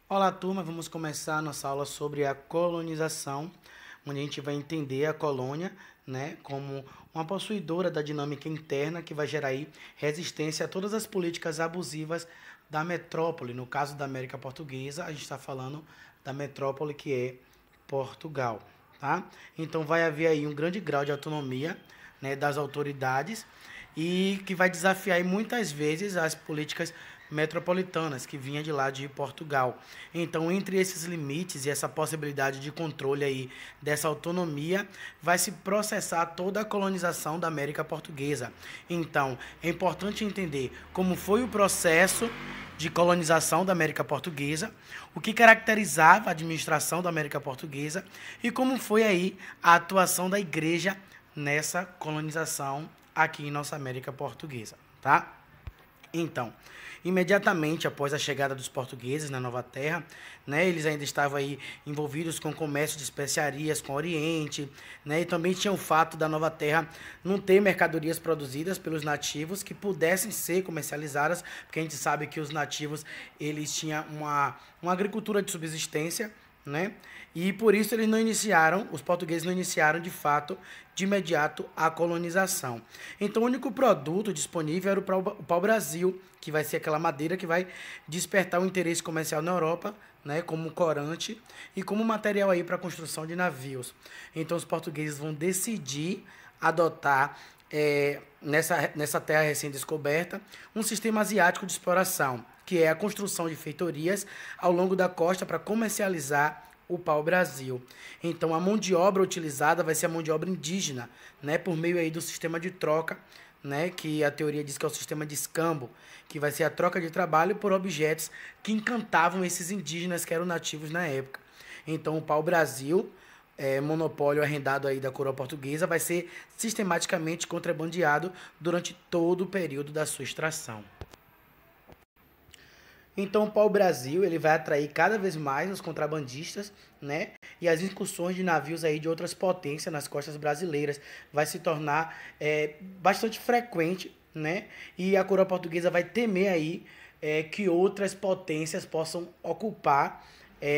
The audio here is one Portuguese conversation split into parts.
Olá, turma. Vamos começar a nossa aula sobre a colonização, onde a gente vai entender a colônia, né, como uma possuidora da dinâmica interna que vai gerar aí resistência a todas as políticas abusivas da metrópole. No caso da América Portuguesa, a gente está falando da metrópole que é Portugal, tá? Então vai haver aí um grande grau de autonomia, né, das autoridades e que vai desafiar aí, muitas vezes as políticas metropolitanas que vinha de lá de Portugal. Então, entre esses limites e essa possibilidade de controle aí dessa autonomia, vai se processar toda a colonização da América Portuguesa. Então, é importante entender como foi o processo de colonização da América Portuguesa, o que caracterizava a administração da América Portuguesa e como foi aí a atuação da Igreja nessa colonização aqui em nossa América Portuguesa, tá? Então, imediatamente após a chegada dos portugueses na Nova Terra, né, eles ainda estavam aí envolvidos com o comércio de especiarias com o Oriente, né, e também tinha o fato da Nova Terra não ter mercadorias produzidas pelos nativos que pudessem ser comercializadas, porque a gente sabe que os nativos eles tinham uma agricultura de subsistência, né? E por isso eles não iniciaram, os portugueses não iniciaram de fato, de imediato, a colonização. Então o único produto disponível era o pau-brasil, que vai ser aquela madeira que vai despertar o interesse comercial na Europa, né, como corante e como material aí para a construção de navios. Então os portugueses vão decidir adotar nessa terra recém-descoberta um sistema asiático de exploração, que é a construção de feitorias ao longo da costa para comercializar o pau-brasil. Então, a mão de obra utilizada vai ser a mão de obra indígena, né, por meio aí do sistema de troca, né, que a teoria diz que é o sistema de escambo, que vai ser a troca de trabalho por objetos que encantavam esses indígenas que eram nativos na época. Então, o pau-brasil, monopólio arrendado aí da coroa portuguesa, vai ser sistematicamente contrabandeado durante todo o período da sua extração. Então, o pau-brasil ele vai atrair cada vez mais os contrabandistas, né? E as incursões de navios aí de outras potências nas costas brasileiras vai se tornar bastante frequente, né? E a coroa portuguesa vai temer aí que outras potências possam ocupar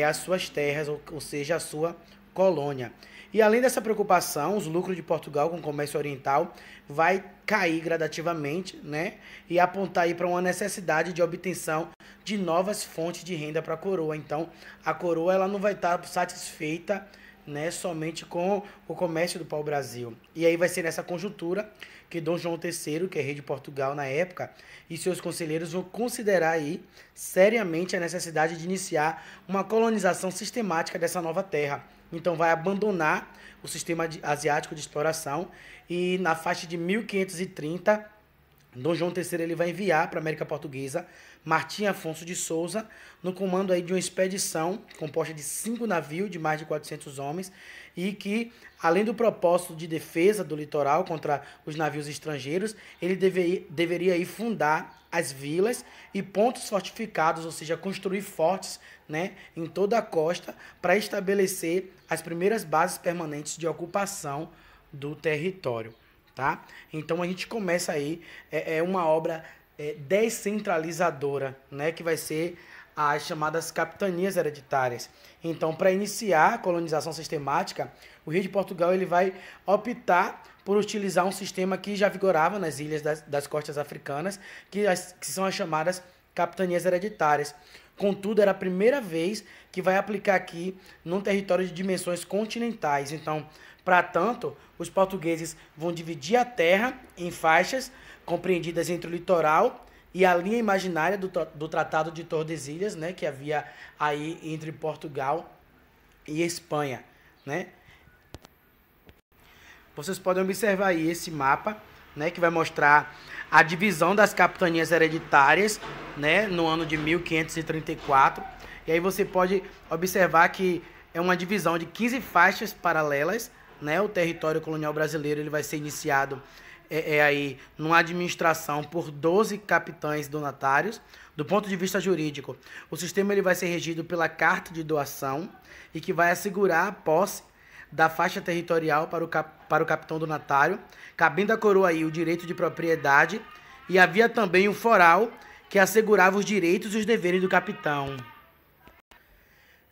as suas terras, ou seja, a sua colônia. E além dessa preocupação, os lucros de Portugal com o comércio oriental vai cair gradativamente, né? E apontar aí para uma necessidade de obtenção de novas fontes de renda para a coroa. Então, a coroa ela não vai estar satisfeita, né, somente com o comércio do pau-brasil. E aí vai ser nessa conjuntura que Dom João III, que é rei de Portugal na época, e seus conselheiros vão considerar aí seriamente a necessidade de iniciar uma colonização sistemática dessa nova terra. Então vai abandonar o sistema asiático de exploração e na faixa de 1530 Dom João III ele vai enviar para a América Portuguesa Martim Afonso de Souza no comando aí de uma expedição composta de 5 navios de mais de 400 homens e que, além do propósito de defesa do litoral contra os navios estrangeiros, ele deveria aí fundar as vilas e pontos fortificados, ou seja, construir fortes, né, em toda a costa para estabelecer as primeiras bases permanentes de ocupação do território. Tá? Então a gente começa aí, uma obra descentralizadora, né, que vai ser as chamadas capitanias hereditárias. Então, para iniciar a colonização sistemática, o rei de Portugal ele vai optar por utilizar um sistema que já vigorava nas ilhas das costas africanas, que são as chamadas capitanias hereditárias. Contudo, era a primeira vez que vai aplicar aqui num território de dimensões continentais. Então, para tanto, os portugueses vão dividir a terra em faixas compreendidas entre o litoral e a linha imaginária do Tratado de Tordesilhas, né, que havia aí entre Portugal e Espanha, né? Vocês podem observar aí esse mapa, né, que vai mostrar a divisão das capitanias hereditárias, né, no ano de 1534. E aí você pode observar que é uma divisão de 15 faixas paralelas, né? O território colonial brasileiro ele vai ser iniciado aí numa administração por 12 capitães donatários. Do ponto de vista jurídico, o sistema ele vai ser regido pela carta de doação e que vai assegurar a posse da faixa territorial para o capitão donatário, cabendo à coroa aí o direito de propriedade, e havia também um foral que assegurava os direitos e os deveres do capitão.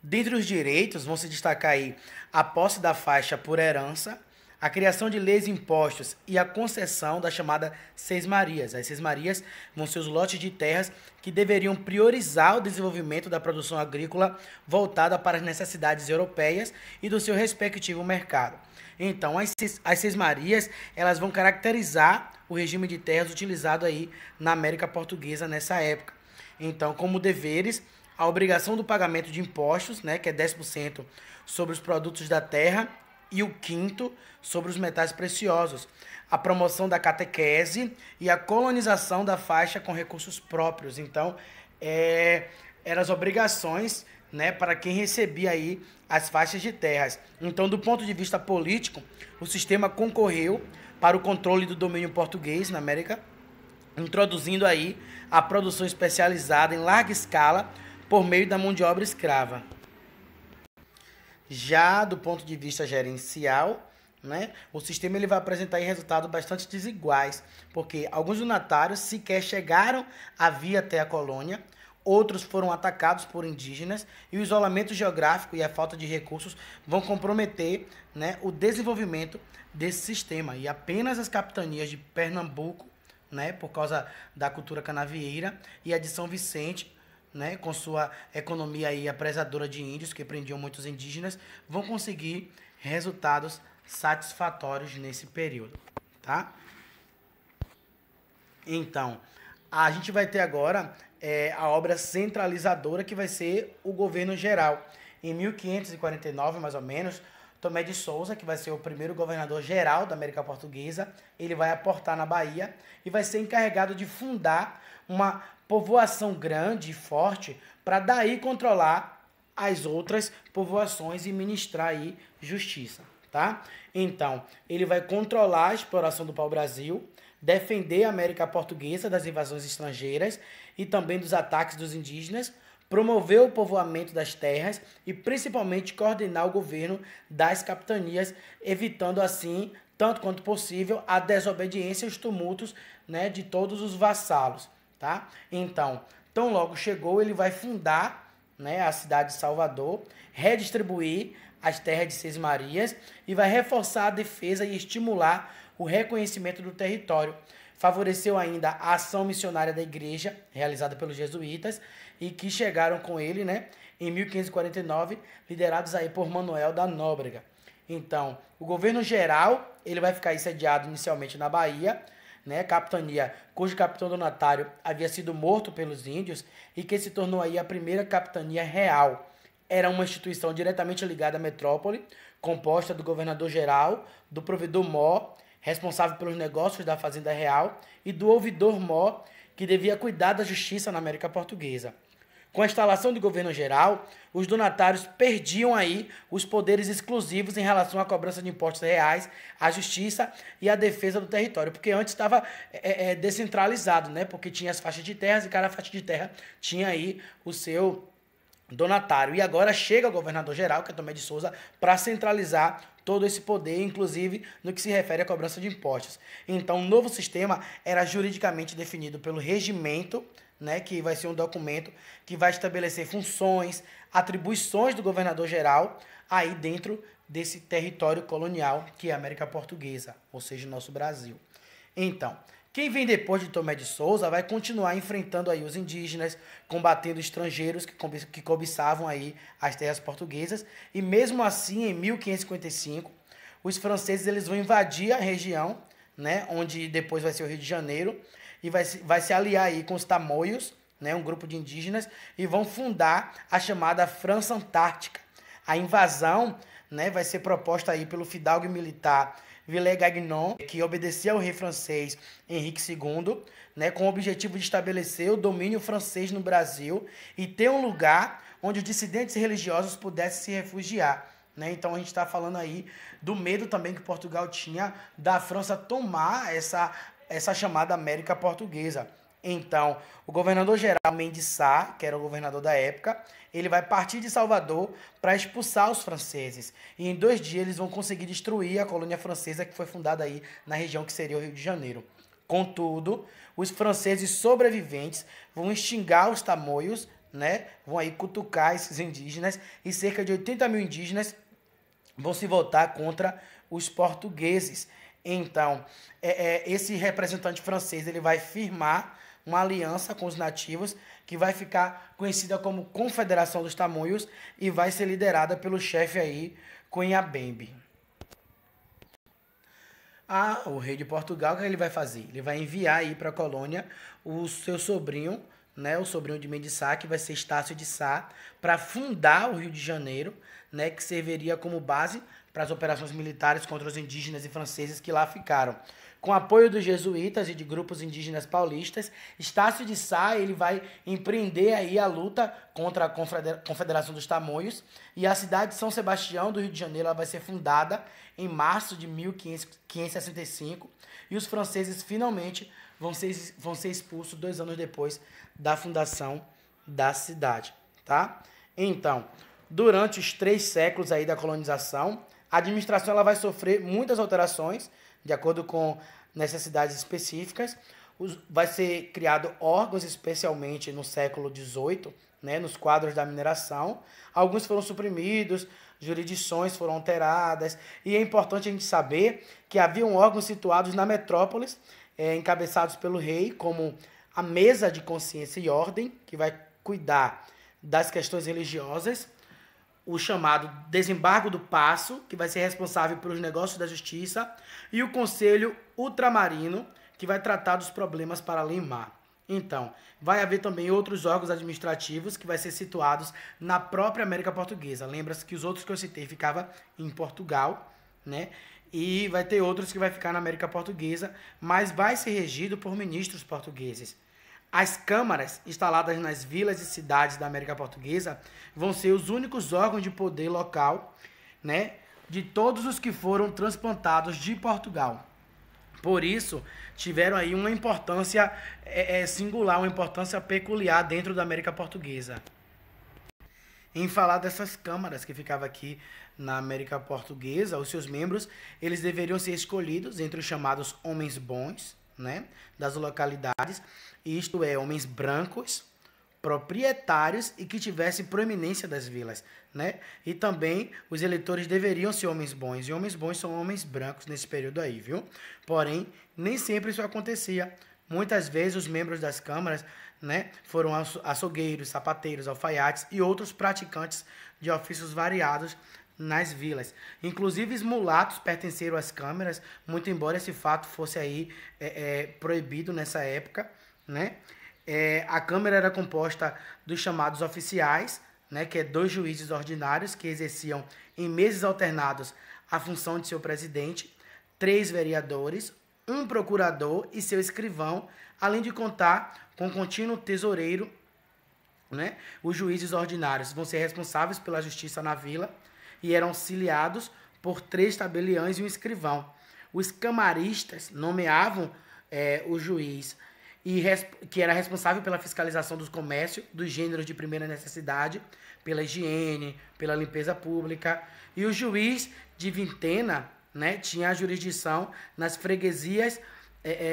Dentre os direitos, vão se destacar aí a posse da faixa por herança, a criação de leis e impostos e a concessão da chamada Seis Marias. As Seis Marias vão ser os lotes de terras que deveriam priorizar o desenvolvimento da produção agrícola voltada para as necessidades europeias e do seu respectivo mercado. Então, as Seis Marias, elas vão caracterizar o regime de terras utilizado aí na América Portuguesa nessa época. Então, como deveres, a obrigação do pagamento de impostos, né, que é 10% sobre os produtos da terra, e o quinto sobre os metais preciosos, a promoção da catequese e a colonização da faixa com recursos próprios. Então, eram as obrigações, né, para quem recebia aí as faixas de terras. Então, do ponto de vista político, o sistema concorreu para o controle do domínio português na América, introduzindo aí a produção especializada em larga escala por meio da mão de obra escrava. Já do ponto de vista gerencial, né, o sistema ele vai apresentar aí resultados bastante desiguais, porque alguns donatários sequer chegaram a vir até a colônia, outros foram atacados por indígenas, e o isolamento geográfico e a falta de recursos vão comprometer, né, o desenvolvimento desse sistema. E apenas as capitanias de Pernambuco, né, por causa da cultura canavieira, e a de São Vicente, né, com sua economia aí apresadora de índios, que prendiam muitos indígenas, vão conseguir resultados satisfatórios nesse período, tá? Então, a gente vai ter agora a obra centralizadora, que vai ser o governo geral. Em 1549, mais ou menos, Tomé de Souza, que vai ser o primeiro governador geral da América Portuguesa, ele vai aportar na Bahia e vai ser encarregado de fundar uma povoação grande e forte para daí controlar as outras povoações e ministrar aí justiça, tá? Então, ele vai controlar a exploração do pau-brasil, defender a América Portuguesa das invasões estrangeiras e também dos ataques dos indígenas, promover o povoamento das terras e principalmente coordenar o governo das capitanias, evitando assim, tanto quanto possível, a desobediência e os tumultos, né, de todos os vassalos, tá? Então, tão logo chegou, ele vai fundar, né, a cidade de Salvador, redistribuir as terras de Seis Marias e vai reforçar a defesa e estimular o reconhecimento do território. Favoreceu ainda a ação missionária da igreja, realizada pelos jesuítas, e que chegaram com ele, né, em 1549, liderados aí por Manuel da Nóbrega. Então, o governo geral, ele vai ficar sediado inicialmente na Bahia, né, capitania cujo capitão donatário havia sido morto pelos índios e que se tornou aí a primeira capitania real. Era uma instituição diretamente ligada à metrópole, composta do governador-geral, do provedor-mor, responsável pelos negócios da Fazenda Real, e do ouvidor-mor, que devia cuidar da justiça na América Portuguesa. Com a instalação do governo geral, os donatários perdiam aí os poderes exclusivos em relação à cobrança de impostos reais, à justiça e à defesa do território, porque antes estava descentralizado, né? Porque tinha as faixas de terras e cada faixa de terra tinha aí o seu donatário. E agora chega o governador-geral, que é Tomé de Souza, para centralizar todo esse poder, inclusive no que se refere à cobrança de impostos. Então, o novo sistema era juridicamente definido pelo regimento, né, que vai ser um documento que vai estabelecer funções, atribuições do governador-geral aí dentro desse território colonial que é a América Portuguesa, ou seja, o nosso Brasil. Então, quem vem depois de Tomé de Souza vai continuar enfrentando aí os indígenas, combatendo estrangeiros que cobiçavam aí as terras portuguesas, e mesmo assim, em 1555, os franceses eles vão invadir a região, né, onde depois vai ser o Rio de Janeiro, e vai se aliar aí com os tamoios, né, um grupo de indígenas, e vão fundar a chamada França Antártica. A invasão, né, vai ser proposta aí pelo fidalgo militar Villers-Gagnon, que obedecia ao rei francês Henrique II, né, com o objetivo de estabelecer o domínio francês no Brasil e ter um lugar onde os dissidentes religiosos pudessem se refugiar. Né? Então a gente está falando aí do medo também que Portugal tinha da França tomar essa chamada América Portuguesa. Então, o governador-geral Mendes Sá, que era o governador da época, ele vai partir de Salvador para expulsar os franceses. E em 2 dias eles vão conseguir destruir a colônia francesa que foi fundada aí na região que seria o Rio de Janeiro. Contudo, os franceses sobreviventes vão extinguir os tamoios, né, vão aí cutucar esses indígenas e cerca de 80 mil indígenas vão se voltar contra os portugueses. Então, esse representante francês ele vai firmar uma aliança com os nativos que vai ficar conhecida como Confederação dos Tamoios e vai ser liderada pelo chefe aí, Cunha Bembe. O rei de Portugal, o que ele vai fazer? Ele vai enviar aí para a colônia o seu sobrinho, né, o sobrinho de Mendes Sá, que vai ser Estácio de Sá, para fundar o Rio de Janeiro, né, que serviria como base para as operações militares contra os indígenas e franceses que lá ficaram. Com apoio dos jesuítas e de grupos indígenas paulistas, Estácio de Sá ele vai empreender aí a luta contra a Confederação dos Tamoios e a cidade de São Sebastião do Rio de Janeiro ela vai ser fundada em março de 1565 e os franceses finalmente vão ser expulsos 2 anos depois da fundação da cidade, tá? Então, durante os 3 séculos aí da colonização, a administração ela vai sofrer muitas alterações, de acordo com necessidades específicas. Vai ser criado órgãos, especialmente no século XVIII, né, nos quadros da mineração. Alguns foram suprimidos, jurisdições foram alteradas, e é importante a gente saber que haviam órgãos situados na metrópolis, encabeçados pelo rei, como a Mesa de Consciência e Ordem, que vai cuidar das questões religiosas, o chamado Desembargo do Paço, que vai ser responsável pelos negócios da justiça, e o Conselho Ultramarino, que vai tratar dos problemas para além mar. Então, vai haver também outros órgãos administrativos que vai ser situados na própria América Portuguesa. Lembra-se que os outros que eu citei ficavam em Portugal, né? E vai ter outros que vai ficar na América Portuguesa, mas vai ser regido por ministros portugueses. As câmaras instaladas nas vilas e cidades da América Portuguesa vão ser os únicos órgãos de poder local, né, de todos os que foram transplantados de Portugal. Por isso, tiveram aí uma importância singular, uma importância peculiar dentro da América Portuguesa. Em falar dessas câmaras que ficavam aqui na América Portuguesa, os seus membros, eles deveriam ser escolhidos entre os chamados homens bons, né, das localidades, isto é, homens brancos, proprietários e que tivessem proeminência das vilas, né? E também os eleitores deveriam ser homens bons, e homens bons são homens brancos nesse período aí, viu? Porém, nem sempre isso acontecia. Muitas vezes os membros das câmaras, né, foram açougueiros, sapateiros, alfaiates e outros praticantes de ofícios variados nas vilas. Inclusive, os mulatos pertenceram às câmaras, muito embora esse fato fosse aí proibido nessa época, né? A Câmara era composta dos chamados oficiais, né, que é 2 juízes ordinários que exerciam em meses alternados a função de seu presidente, 3 vereadores, 1 procurador e seu escrivão, além de contar com um contínuo tesoureiro, né? Os juízes ordinários vão ser responsáveis pela justiça na vila e eram auxiliados por 3 tabeliães e um escrivão. Os camaristas nomeavam o juiz que era responsável pela fiscalização dos comércios, dos gêneros de primeira necessidade, pela higiene, pela limpeza pública. E o juiz de vintena, né, tinha a jurisdição nas freguesias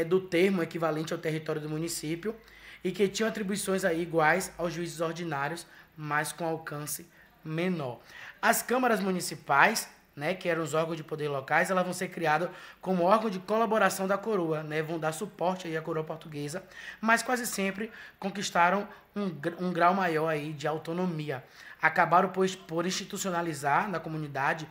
do termo equivalente ao território do município e que tinham atribuições aí iguais aos juízes ordinários, mas com alcance menor. As câmaras municipais, né, que eram os órgãos de poder locais, elas vão ser criadas como órgão de colaboração da coroa, né, vão dar suporte aí à coroa portuguesa, mas quase sempre conquistaram um grau maior aí de autonomia. Acabaram por institucionalizar na comunidade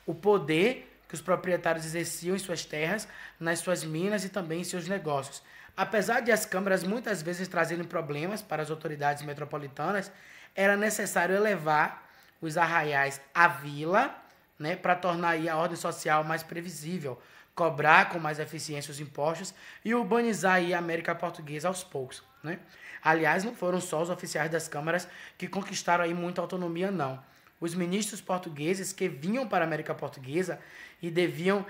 o poder que os proprietários exerciam em suas terras, nas suas minas e também em seus negócios. Apesar de as câmaras muitas vezes trazerem problemas para as autoridades metropolitanas, era necessário elevar os arraiais à vila, né, para tornar aí a ordem social mais previsível, cobrar com mais eficiência os impostos e urbanizar aí a América Portuguesa aos poucos, né? Aliás, não foram só os oficiais das câmaras que conquistaram aí muita autonomia, não. Os ministros portugueses que vinham para a América Portuguesa e deviam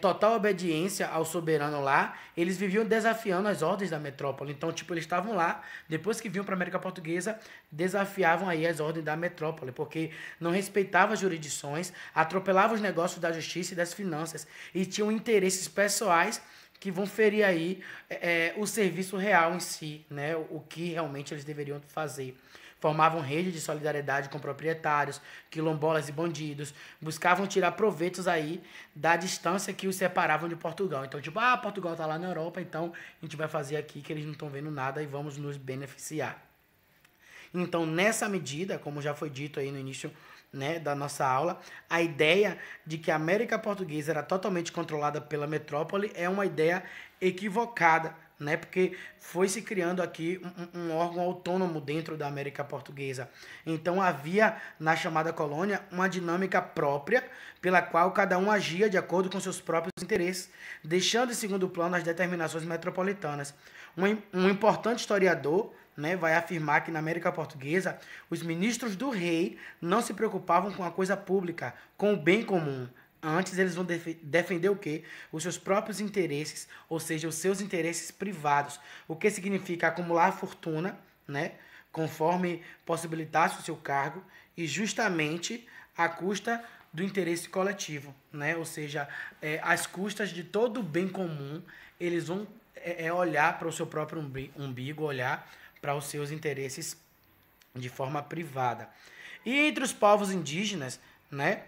total obediência ao soberano lá, eles viviam desafiando as ordens da metrópole. Então, tipo, eles estavam lá, depois que vinham para a América Portuguesa, desafiavam aí as ordens da metrópole, porque não respeitavam as jurisdições, atropelavam os negócios da justiça e das finanças e tinham interesses pessoais que vão ferir aí o serviço real em si, né? O que realmente eles deveriam fazer. formavam rede de solidariedade com proprietários, quilombolas e bandidos, buscavam tirar proveitos aí da distância que os separavam de Portugal. Então, tipo, Portugal tá lá na Europa, então a gente vai fazer aqui que eles não estão vendo nada e vamos nos beneficiar. Então, nessa medida, como já foi dito aí no início, né, da nossa aula, a ideia de que a América Portuguesa era totalmente controlada pela metrópole é uma ideia equivocada, né, porque foi se criando aqui um órgão autônomo dentro da América Portuguesa. Então havia na chamada colônia uma dinâmica própria pela qual cada um agia de acordo com seus próprios interesses, deixando em segundo plano as determinações metropolitanas. Um importante historiador, né, vai afirmar que na América Portuguesa os ministros do rei não se preocupavam com a coisa pública, com o bem comum. Antes eles vão defender o quê? Os seus próprios interesses, ou seja, os seus interesses privados. O que significa acumular fortuna, né, conforme possibilitasse o seu cargo e justamente à custa do interesse coletivo, né? Ou seja, às custas de todo o bem comum, eles vão olhar para o seu próprio umbigo, olhar para os seus interesses de forma privada. E entre os povos indígenas, né,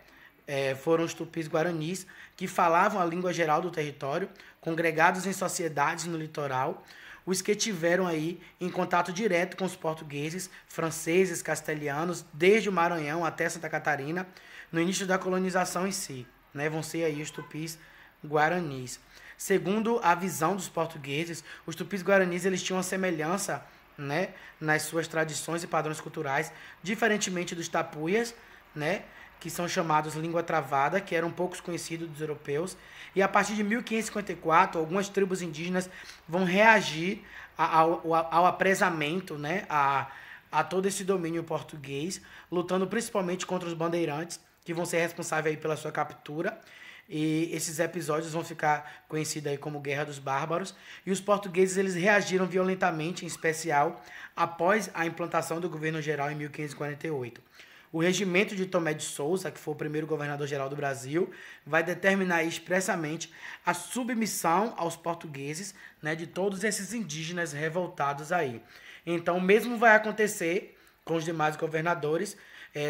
foram os tupis-guaranis, que falavam a língua geral do território, congregados em sociedades no litoral, os que tiveram aí em contato direto com os portugueses, franceses, castelhanos, desde o Maranhão até Santa Catarina, no início da colonização em si, né, vão ser aí os tupis-guaranis. Segundo a visão dos portugueses, os tupis-guaranis eles tinham uma semelhança, né, nas suas tradições e padrões culturais, diferentemente dos tapuias, né, que são chamados língua travada, que eram poucos conhecidos dos europeus. E a partir de 1554, algumas tribos indígenas vão reagir ao apresamento, né, a todo esse domínio português, lutando principalmente contra os bandeirantes, que vão ser responsáveis aí pela sua captura. E esses episódios vão ficar conhecidos aí como Guerra dos Bárbaros. E os portugueses eles reagiram violentamente, em especial após a implantação do governo geral em 1548. O regimento de Tomé de Souza, que foi o primeiro governador-geral do Brasil, vai determinar expressamente a submissão aos portugueses, né, de todos esses indígenas revoltados aí. Então, o mesmo vai acontecer com os demais governadores.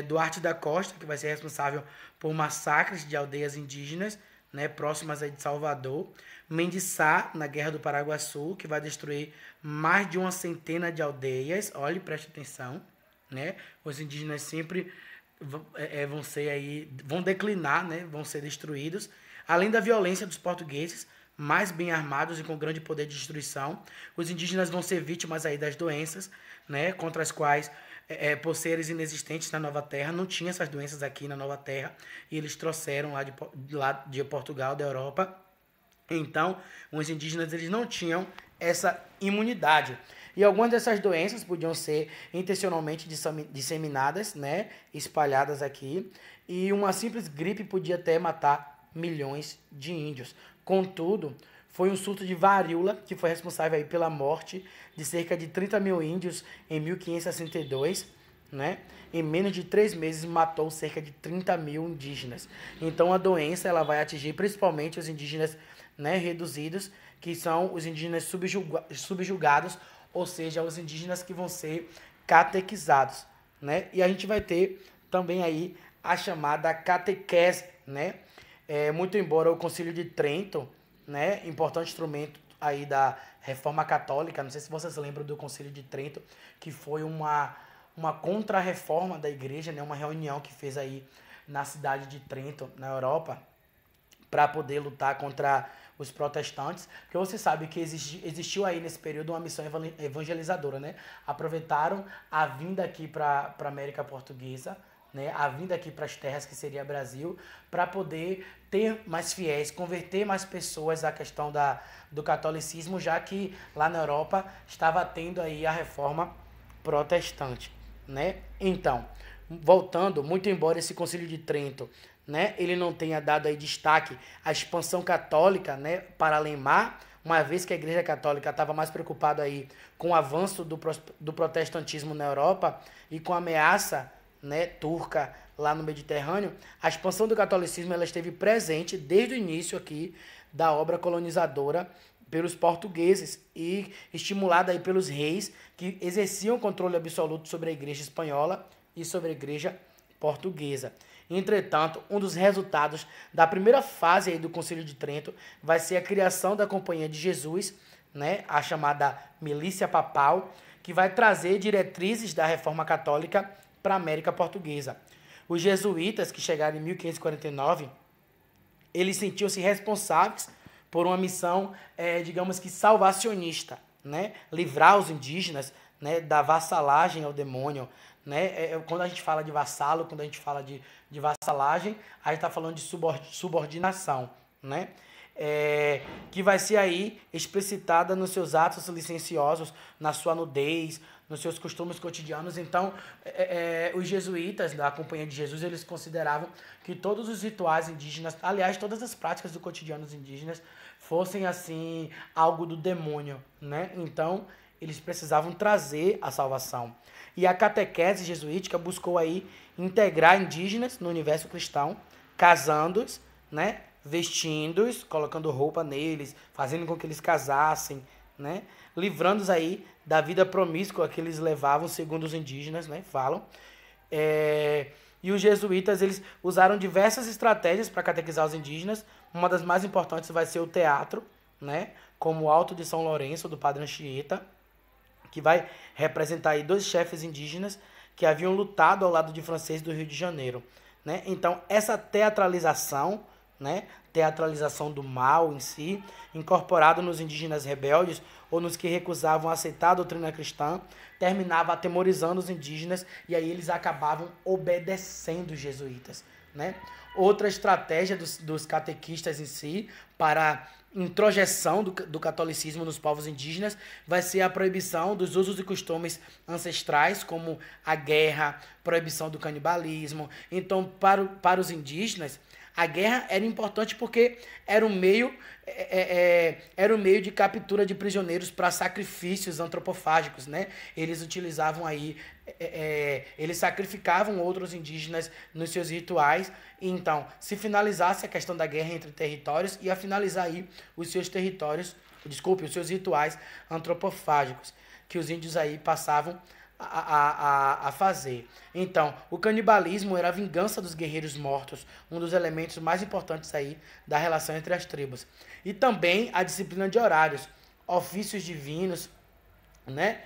Duarte da Costa, que vai ser responsável por massacres de aldeias indígenas, né, próximas aí de Salvador. Mendes Sá, na Guerra do Paraguaçu, que vai destruir mais de uma centena de aldeias. Olhe, preste atenção, né? Os indígenas sempre vão ser aí, vão declinar, né? Vão ser destruídos. Além da violência dos portugueses, mais bem armados e com grande poder de destruição, os indígenas vão ser vítimas aí das doenças, né, contra as quais, por seres inexistentes na Nova Terra, não tinha essas doenças aqui na Nova Terra, e eles trouxeram lá de Portugal, da Europa. Então, os indígenas eles não tinham essa imunidade. E algumas dessas doenças podiam ser intencionalmente disseminadas, né, espalhadas aqui, e uma simples gripe podia até matar milhões de índios. Contudo, foi um surto de varíola que foi responsável aí pela morte de cerca de 30 mil índios em 1562, né? Em menos de 3 meses matou cerca de 30 mil indígenas. Então a doença ela vai atingir principalmente os indígenas, né, reduzidos, que são os indígenas subjugados, ou seja, os indígenas que vão ser catequizados, né? E a gente vai ter também aí a chamada catequese, né? Muito embora o Concílio de Trento, né, importante instrumento aí da Reforma Católica, não sei se vocês lembram do Concílio de Trento, que foi uma contra-reforma da igreja, né, uma reunião que fez aí na cidade de Trento, na Europa, para poder lutar contra os protestantes, porque você sabe que existiu aí nesse período uma missão evangelizadora, né? Aproveitaram a vinda aqui para a América Portuguesa, né, a vinda aqui para as terras que seria Brasil, para poder ter mais fiéis, converter mais pessoas à questão do catolicismo, já que lá na Europa estava tendo aí a reforma protestante, né? Então, voltando, muito embora esse Concílio de Trento, né, ele não tenha dado aí destaque à expansão católica, né, para além-mar, uma vez que a Igreja Católica estava mais preocupada aí com o avanço do protestantismo na Europa e com a ameaça, né, turca lá no Mediterrâneo, a expansão do catolicismo ela esteve presente desde o início aqui da obra colonizadora pelos portugueses e estimulada aí pelos reis que exerciam controle absoluto sobre a igreja espanhola e sobre a igreja portuguesa. Entretanto, um dos resultados da primeira fase aí do Concílio de Trento vai ser a criação da Companhia de Jesus, né, a chamada Milícia Papal, que vai trazer diretrizes da Reforma Católica para a América Portuguesa. Os jesuítas, que chegaram em 1549, eles sentiam-se responsáveis por uma missão, digamos que salvacionista, né? Livrar os indígenas, né, da vassalagem ao demônio. Né? Quando a gente fala de vassalo, quando a gente fala de vassalagem, a gente está falando de subordinação, né? Que vai ser aí explicitada nos seus atos licenciosos, na sua nudez, nos seus costumes cotidianos. Então, os jesuítas da Companhia de Jesus, eles consideravam que todos os rituais indígenas, aliás, todas as práticas do cotidiano dos indígenas, fossem, assim, algo do demônio, né? Então, eles precisavam trazer a salvação. E a catequese jesuítica buscou aí integrar indígenas no universo cristão, casando-os, né? Vestindo-os, colocando roupa neles, fazendo com que eles casassem, né? Livrando-os aí da vida promíscua que eles levavam, segundo os indígenas, né? Falam. E os jesuítas, eles usaram diversas estratégias para catequizar os indígenas. Uma das mais importantes vai ser o teatro, né? Como o Alto de São Lourenço, do Padre Anchieta, que vai representar aí 2 chefes indígenas que haviam lutado ao lado de franceses do Rio de Janeiro, né? Então, essa teatralização, né, teatralização do mal em si, incorporado nos indígenas rebeldes ou nos que recusavam aceitar a doutrina cristã, terminava atemorizando os indígenas e aí eles acabavam obedecendo os jesuítas, né? Outra estratégia dos catequistas em si para introjeção do catolicismo nos povos indígenas vai ser a proibição dos usos e costumes ancestrais, como a guerra, proibição do canibalismo. Então, para os indígenas, a guerra era importante porque era um meio de captura de prisioneiros para sacrifícios antropofágicos, né? Eles utilizavam aí, eles sacrificavam outros indígenas nos seus rituais. Então, se finalizasse a questão da guerra entre territórios, ia finalizar aí os seus rituais antropofágicos, que os índios aí passavam a fazer. Então, o canibalismo era a vingança dos guerreiros mortos, um dos elementos mais importantes aí da relação entre as tribos. E também a disciplina de horários, ofícios divinos, né?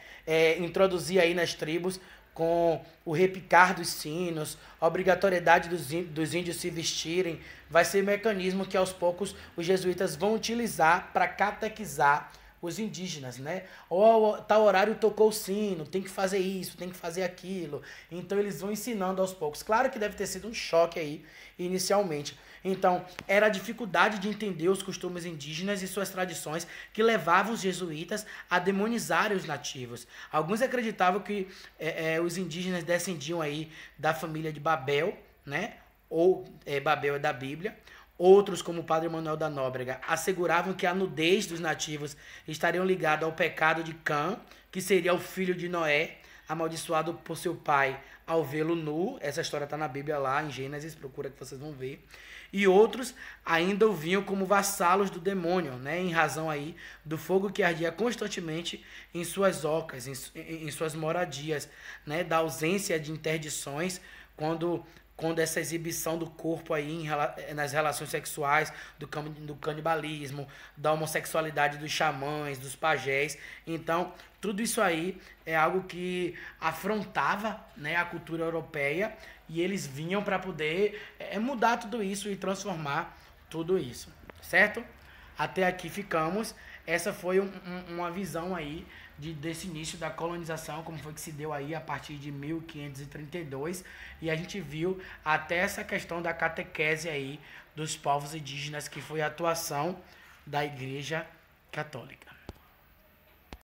Introduzir aí nas tribos com o repicar dos sinos, a obrigatoriedade dos índios se vestirem, vai ser mecanismo que aos poucos os jesuítas vão utilizar para catequizar os indígenas, né? Ou tal horário tocou o sino, tem que fazer isso, tem que fazer aquilo. Então eles vão ensinando aos poucos. Claro que deve ter sido um choque aí inicialmente. Então, era a dificuldade de entender os costumes indígenas e suas tradições que levavam os jesuítas a demonizarem os nativos. Alguns acreditavam que os indígenas descendiam aí da família de Babel, né? Ou Babel é da Bíblia. Outros, como o padre Manuel da Nóbrega, asseguravam que a nudez dos nativos estariam ligada ao pecado de Cã, que seria o filho de Noé, amaldiçoado por seu pai ao vê-lo nu. Essa história está na Bíblia lá, em Gênesis, procura que vocês vão ver. E outros ainda o viam como vassalos do demônio, né, em razão aí do fogo que ardia constantemente em suas ocas, em suas moradias, né, da ausência de interdições, quando essa exibição do corpo aí nas relações sexuais, do canibalismo, da homossexualidade dos xamãs, dos pajés. Então, tudo isso aí é algo que afrontava, né, a cultura europeia, e eles vinham para poder mudar tudo isso e transformar tudo isso, certo? Até aqui ficamos. Essa foi uma visão aí desse início da colonização, como foi que se deu aí a partir de 1532, e a gente viu até essa questão da catequese aí dos povos indígenas, que foi a atuação da Igreja Católica.